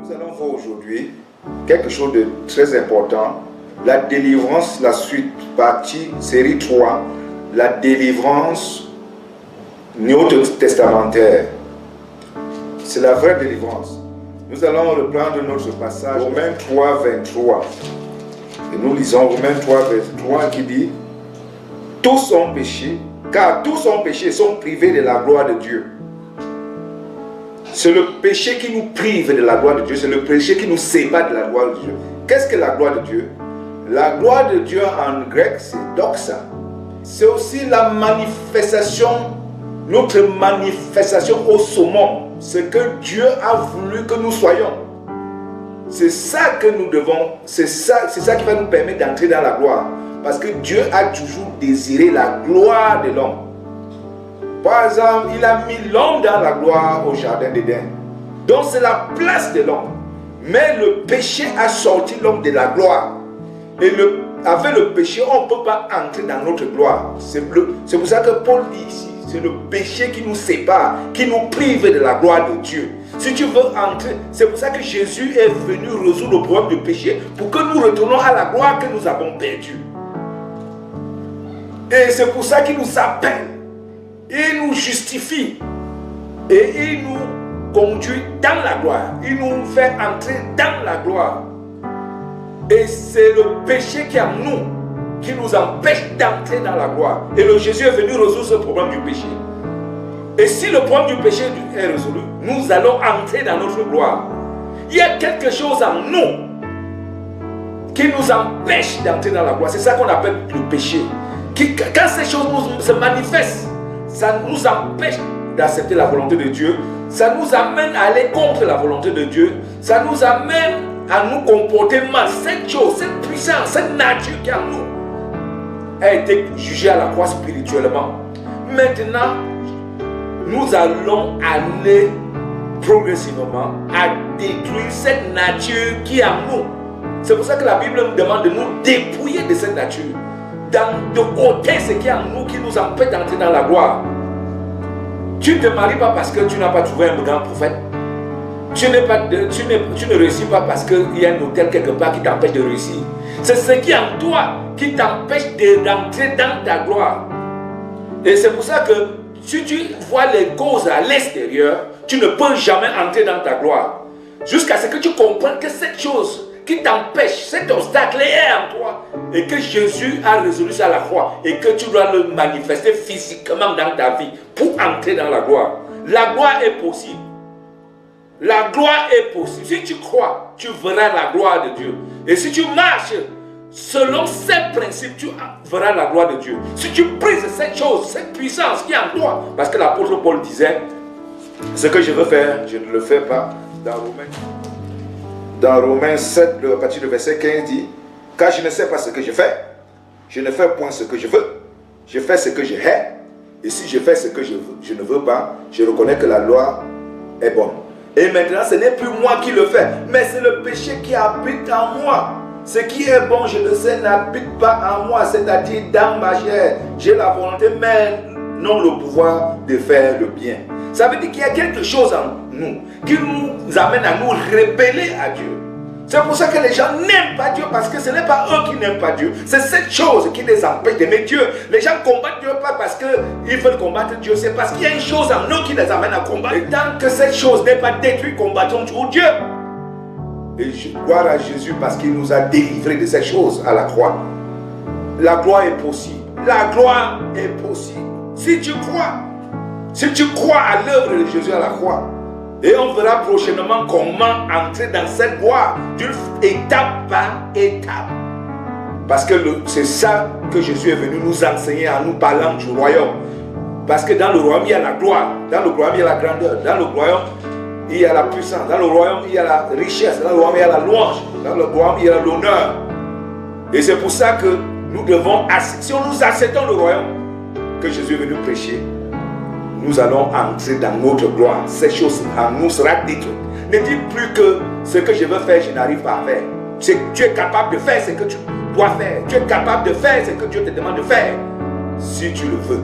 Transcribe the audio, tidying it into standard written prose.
Nous allons voir aujourd'hui quelque chose de très important, la délivrance, la suite, partie, série 3, la délivrance néo-testamentaire. C'est la vraie délivrance. Nous allons reprendre notre passage, Romains 3, 23. Et nous lisons Romains 3, 23 qui dit « Tous ont péché, car tous ont péché et sont privés de la gloire de Dieu. » C'est le péché qui nous prive de la gloire de Dieu, c'est le péché qui nous sépare de la gloire de Dieu. Qu'est-ce que la gloire de Dieu? La gloire de Dieu en grec, c'est doxa. C'est aussi la manifestation, notre manifestation au summum, ce que Dieu a voulu que nous soyons. C'est ça que nous devons, c'est ça qui va nous permettre d'entrer dans la gloire. Parce que Dieu a toujours désiré la gloire de l'homme. Par exemple, il a mis l'homme dans la gloire au jardin d'Éden. Donc c'est la place de l'homme. Mais le péché a sorti l'homme de la gloire. Et avec le péché, on ne peut pas entrer dans notre gloire. C'est pour ça que Paul dit ici, c'est le péché qui nous sépare, qui nous prive de la gloire de Dieu. Si tu veux entrer, c'est pour ça que Jésus est venu résoudre le problème du péché, pour que nous retournions à la gloire que nous avons perdue. Et c'est pour ça qu'il nous appelle. Il nous justifie et il nous conduit dans la gloire. Il nous fait entrer dans la gloire. Et c'est le péché qui est en nous qui nous empêche d'entrer dans la gloire. Et le Jésus est venu résoudre ce problème du péché. Et si le problème du péché est résolu, nous allons entrer dans notre gloire. Il y a quelque chose en nous qui nous empêche d'entrer dans la gloire. C'est ça qu'on appelle le péché. Quand ces choses se manifestent, ça nous empêche d'accepter la volonté de Dieu. Ça nous amène à aller contre la volonté de Dieu. Ça nous amène à nous comporter mal. Cette chose, cette puissance, cette nature qui est en nous a été jugée à la croix spirituellement. Maintenant, nous allons aller progressivement à détruire cette nature qui est en nous. C'est pour ça que la Bible nous demande de nous dépouiller de cette nature. De ôter ce qui est en nous qui nous empêche d'entrer dans la gloire. Tu ne te maries pas parce que tu n'as pas trouvé un grand prophète. Tu ne réussis pas parce qu'il y a un hôtel quelque part qui t'empêche de réussir. C'est ce qui est en toi qui t'empêche d'entrer dans ta gloire. Et c'est pour ça que si tu vois les causes à l'extérieur, tu ne peux jamais entrer dans ta gloire. Jusqu'à ce que tu comprennes que cette chose qui t'empêche, cet obstacle est en toi et que Jésus a résolu ça à la croix et que tu dois le manifester physiquement dans ta vie pour entrer dans la gloire. La gloire est possible. La gloire est possible. Si tu crois, tu verras la gloire de Dieu. Et si tu marches selon ces principes, tu verras la gloire de Dieu. Si tu brises cette chose, cette puissance qui est en toi, parce que l'apôtre Paul disait, ce que je veux faire, je ne le fais pas. Dans Romains 7, à partir du verset 15, dit, car je ne sais pas ce que je fais, je ne fais point ce que je veux, je fais ce que je hais, et si je fais ce que je ne veux pas, je reconnais que la loi est bonne. Et maintenant, ce n'est plus moi qui le fais, mais c'est le péché qui habite en moi. Ce qui est bon, je le sais, n'habite pas en moi, c'est-à-dire dans ma chair. J'ai la volonté, mais non le pouvoir de faire le bien. Ça veut dire qu'il y a quelque chose en nous qui nous amène à nous rebeller à Dieu. C'est pour ça que les gens n'aiment pas Dieu, parce que ce n'est pas eux qui n'aiment pas Dieu. C'est cette chose qui les empêche d'aimer Dieu. Les gens combattent Dieu pas parce qu'ils veulent combattre Dieu, c'est parce qu'il y a une chose en eux qui les amène à combattre. Et tant que cette chose n'est pas détruite, combattons toujours Dieu. Et gloire à Jésus parce qu'il nous a délivrés de cette chose à la croix. La gloire est possible. La gloire est possible. Si tu crois à l'œuvre de Jésus à la croix, et on verra prochainement comment entrer dans cette gloire, d'une étape par étape. Parce que c'est ça que Jésus est venu nous enseigner en nous parlant du royaume. Parce que dans le royaume, il y a la gloire. Dans le royaume, il y a la grandeur. Dans le royaume, il y a la puissance. Dans le royaume, il y a la richesse. Dans le royaume, il y a la louange. Dans le royaume, il y a l'honneur. Et c'est pour ça que nous devons, si nous acceptons le royaume que Jésus est venu prêcher, nous allons entrer dans notre gloire. Cette chose en nous sera détruite. Ne dis plus que ce que je veux faire, je n'arrive pas à faire. Tu es capable de faire ce que tu dois faire. Tu es capable de faire ce que Dieu te demande de faire. Si tu le veux.